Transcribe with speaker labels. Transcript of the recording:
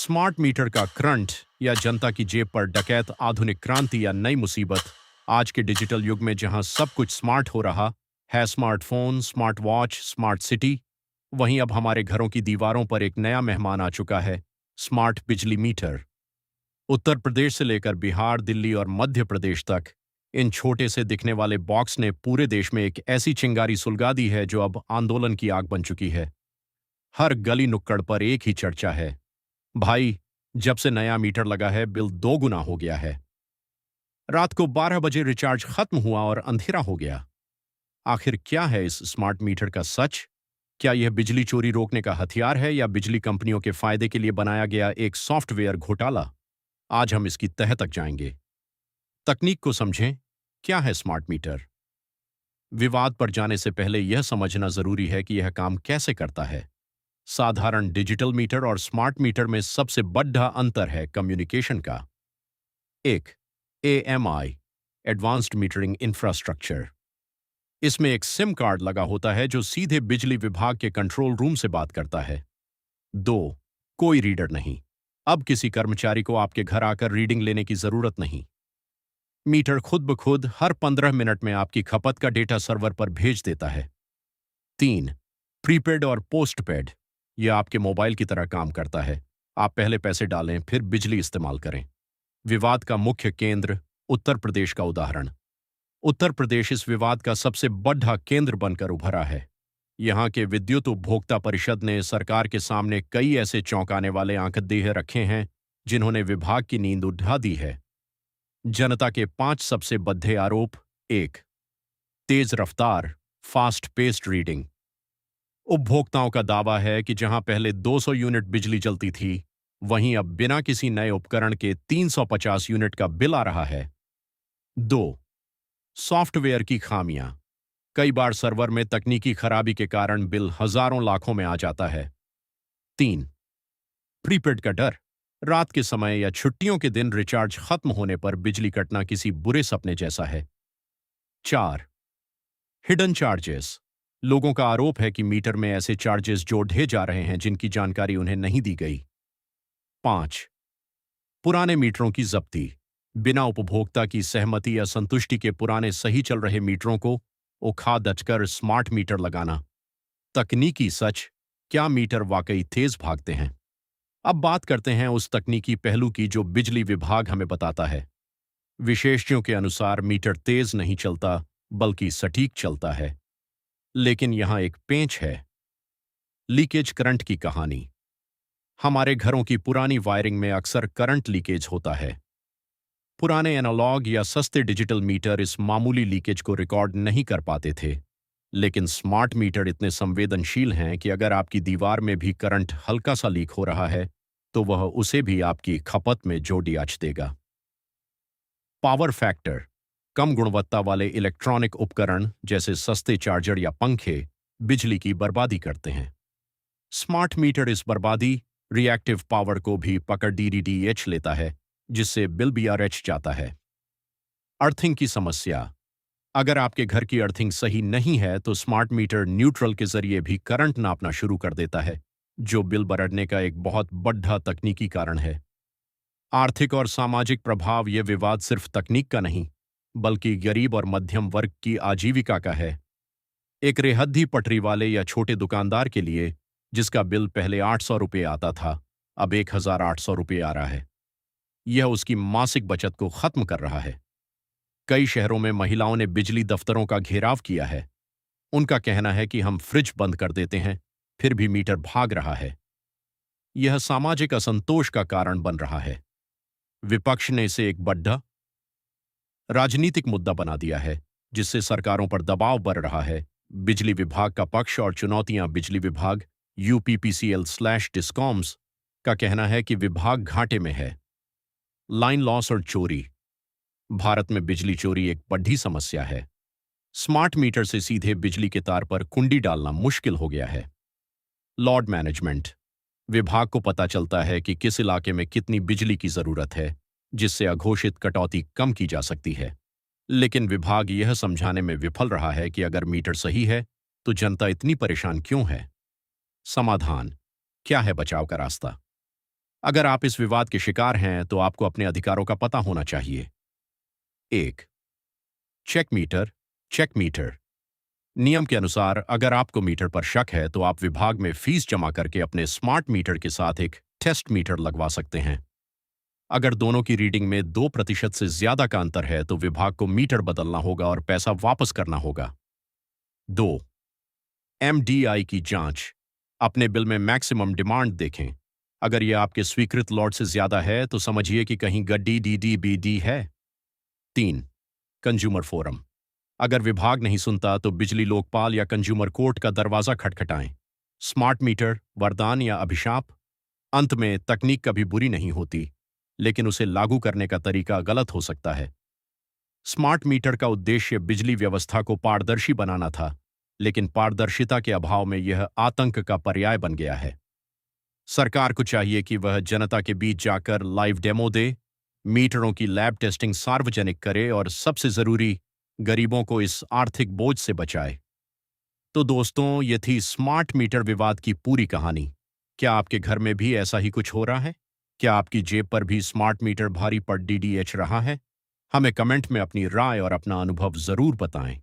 Speaker 1: Smart meter का current या जनता की जेब पर डकैत आधुनिक क्रांति या नई मुसीबत। आज के डिजिटल युग में जहां सब कुछ स्मार्ट हो रहा है, smartphone, smart watch, smart city, वहीं अब हमारे घरों की दीवारों पर एक नया मेहमान आ चुका है, स्मार्ट बिजली मीटर। उत्तर प्रदेश से लेकर बिहार, दिल्ली और मध्य प्रदेश तक इन छोटे से दिखने वाले बॉक्स ने पूरे देश में एक ऐसी चिंगारी सुलगा दी है जो अब आंदोलन की आग बन चुकी है। हर गली नुक्कड़ पर एक ही चर्चा है, भाई, जब से नया मीटर लगा है बिल 2 गुना हो गया है। रात को 12 बजे रिचार्ज खत्म हुआ और अंधेरा हो गया। आखिर क्या है इस स्मार्ट मीटर का सच? क्या यह बिजली चोरी रोकने का हथियार है या बिजली कंपनियों के फायदे के लिए बनाया गया एक सॉफ्टवेयर घोटाला? आज हम इसकी तह तक जाएंगे। तकनीक को समझें। क्या है स्मार्ट मीटर? विवाद पर जाने से पहले यह समझना जरूरी है कि यह काम कैसे करता है। साधारण डिजिटल मीटर और स्मार्ट मीटर में सबसे बड़ा अंतर है कम्युनिकेशन का। एक, एएमआई, एडवांस्ड मीटरिंग इंफ्रास्ट्रक्चर। इसमें एक सिम कार्ड लगा होता है जो सीधे बिजली विभाग के कंट्रोल रूम से बात करता है। दो, कोई रीडर नहीं। अब किसी कर्मचारी को आपके घर आकर रीडिंग लेने की जरूरत नहीं। मीटर खुद ब खुद हर 15 मिनट में आपकी खपत का डेटा सर्वर पर भेज देता है। तीन, प्रीपेड और पोस्टपेड। यह आपके मोबाइल की तरह काम करता है। आप पहले पैसे डालें, फिर बिजली इस्तेमाल करें। विवाद का मुख्य केंद्र उत्तर प्रदेश का उदाहरण। उत्तर प्रदेश इस विवाद का सबसे बड़ा केंद्र बनकर उभरा है। यहां के विद्युत उपभोक्ता परिषद ने सरकार के सामने कई ऐसे चौंकाने वाले आंकड़े रखे हैं जिन्होंने विभाग की नींद उड़ा दी है। जनता के 5 सबसे बद्धे आरोप। एक, तेज रफ्तार, फास्ट पेस्ड रीडिंग। उपभोक्ताओं का दावा है कि जहां पहले 200 यूनिट बिजली चलती थी, वहीं अब बिना किसी नए उपकरण के 350 यूनिट का बिल आ रहा है। दो, सॉफ्टवेयर की खामियां। कई बार सर्वर में तकनीकी खराबी के कारण बिल हजारों लाखों में आ जाता है। तीन, प्रीपेड का डर। रात के समय या छुट्टियों के दिन रिचार्ज खत्म होने पर बिजली कटना किसी बुरे सपने जैसा है। चार, हिडन चार्जेस। लोगों का आरोप है कि मीटर में ऐसे चार्जेस जोड़े जा रहे हैं जिनकी जानकारी उन्हें नहीं दी गई। पांच, पुराने मीटरों की जब्ती। बिना उपभोक्ता की सहमति या संतुष्टि के पुराने सही चल रहे मीटरों को उखा दचकर स्मार्ट मीटर लगाना। तकनीकी सच। क्या मीटर वाकई तेज भागते हैं? अब बात करते हैं उस तकनीकी पहलू की जो बिजली विभाग हमें बताता है। विशेषज्ञों के अनुसार मीटर तेज नहीं चलता, बल्कि सटीक चलता है। लेकिन यहां एक पेंच है। लीकेज करंट की कहानी। हमारे घरों की पुरानी वायरिंग में अक्सर करंट लीकेज होता है। पुराने एनालॉग या सस्ते डिजिटल मीटर इस मामूली लीकेज को रिकॉर्ड नहीं कर पाते थे। लेकिन स्मार्ट मीटर इतने संवेदनशील हैं कि अगर आपकी दीवार में भी करंट हल्का सा लीक हो रहा है, तो वह उसे भी आपकी खपत में जोड़ आंच देगा। Power factor. कम गुणवत्ता वाले इलेक्ट्रॉनिक उपकरण जैसे सस्ते चार्जर या पंखे बिजली की बर्बादी करते हैं। स्मार्ट मीटर इस बर्बादी, रिएक्टिव पावर को भी पकड़ डीडीएच लेता है, जिससे बिल बीआरएच जाता है। अर्थिंग की समस्या। अगर आपके घर की अर्थिंग सही नहीं है तो स्मार्ट मीटर न्यूट्रल के जरिए भी करंट नापना शुरू कर देता है, जो बिल बढ़ने का एक बहुत बड़ा तकनीकी कारण है। आर्थिक और सामाजिक प्रभाव। यह विवाद सिर्फ तकनीक का नहीं, बल्कि गरीब और मध्यम वर्ग की आजीविका का है। एक रेहड्डी पटरी वाले या छोटे दुकानदार के लिए, जिसका बिल पहले 800 रुपये आता था, अब 1800 रुपये आ रहा है। यह उसकी मासिक बचत को खत्म कर रहा है। कई शहरों में महिलाओं ने बिजली दफ्तरों का घेराव किया है। उनका कहना है कि हम फ्रिज बंद कर देते हैं, फिर भी मीटर भाग रहा है। यह सामाजिक असंतोष का कारण बन रहा है। विपक्ष ने इसे एक बड़ा राजनीतिक मुद्दा बना दिया है, जिससे सरकारों पर दबाव बढ़ रहा है। बिजली विभाग का पक्ष और चुनौतियां। बिजली विभाग यूपीपीसीएल/डिस्कॉम्स का कहना है कि विभाग घाटे में है। लाइन लॉस और चोरी। भारत में बिजली चोरी एक बड़ी समस्या है। स्मार्ट मीटर से सीधे बिजली के तार पर कुंडी डालना मुश्किल हो गया है। Load management. विभाग को पता चलता है कि किस इलाके में कितनी बिजली की जरूरत है, जिससे अघोषित कटौती कम की जा सकती है। लेकिन विभाग यह समझाने में विफल रहा है कि अगर मीटर सही है तो जनता इतनी परेशान क्यों है। समाधान। क्या है बचाव का रास्ता? अगर आप इस विवाद के शिकार हैं तो आपको अपने अधिकारों का पता होना चाहिए। 1। Check metre. चेक मीटर नियम के अनुसार अगर आपको मीटर पर शक है तो आप विभाग में फीस जमा करके अपने स्मार्ट मीटर के साथ एक टेस्ट मीटर लगवा सकते हैं। अगर दोनों की रीडिंग में 2% से ज्यादा का अंतर है तो विभाग को मीटर बदलना होगा और पैसा वापस करना होगा। 2। एमडीआई की जांच। अपने बिल में मैक्सिमम डिमांड देखें। अगर यह आपके स्वीकृत लॉट से ज्यादा है तो समझिए कि कहीं गड्डी डीडीबीडी है। 3। Consumer forum. अगर विभाग नहीं सुनता तो बिजली लोकपाल या कंज्यूमर कोर्ट का दरवाजा खटखटाएं। स्मार्ट मीटर वरदान या अभिशाप? अंत में तकनीक कभी बुरी नहीं होती, लेकिन उसे लागू करने का तरीका गलत हो सकता है। स्मार्ट मीटर का उद्देश्य बिजली व्यवस्था को पारदर्शी बनाना था, लेकिन पारदर्शिता के अभाव में यह आतंक का पर्याय बन गया है। सरकार को चाहिए कि वह जनता के बीच जाकर लाइव डेमो दे, मीटरों की लैब टेस्टिंग सार्वजनिक करे और सबसे जरूरी, गरीबों को इस आर्थिक बोझ से बचाए। तो दोस्तों, ये थी स्मार्ट मीटर विवाद की पूरी कहानी। क्या आपके घर में भी ऐसा ही कुछ हो रहा है? क्या आपकी जेब पर भी स्मार्ट मीटर भारी पड़ डीडीएच रहा है? हमें कमेंट में अपनी राय और अपना अनुभव जरूर बताएं।